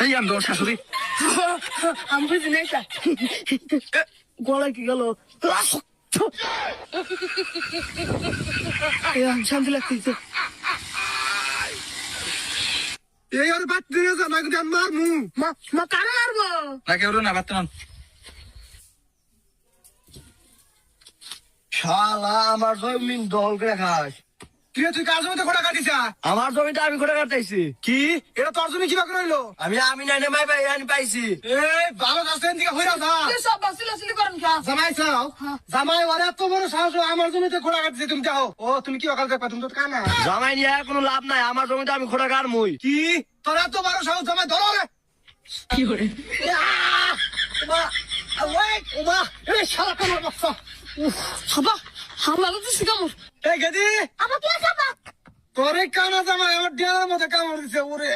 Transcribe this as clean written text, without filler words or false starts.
এই আমি তোর শাশুড়ি আমি বুঝি নাই তা গলায় কি গেল শান্তি লাগতেছে এই আর বাদ দিয়ে যা না কিন্তু আমার মু মা কারে মারবো না কেউ না বাদ না শালা আমার জমি দল করে খাস তুই কার জমিতে খোটা কাটিছা আমার জমিতে আমি খোটা কাটাইছি কি এটা তোর জমি কি বাকি রইলো আমি নাই মাই পাই আমি পাইছি এই ভালো রাস্তায় দিকে হইরা যা সব বাসিলাসিলি করেন খা জামাই চাও জামাই ওরা এত বড় সাহস আমার জমিতে খোটা কাটছে তুমি যাও ও তুমি কি অকাল দেখবা তুমি তো কানা জামাই নিয়ে কোনো লাভ নাই আমার জমিতে আমি খোটা কাটমই কি তোর এত বড় সাহস জামাই ধরো রে কি করে হাবা হামলা দিছি কামড় এই গেদি আমার কি আছে তোর এই কানা জামাই আমার ডিয়ার মধ্যে কামড় দিছে ওরে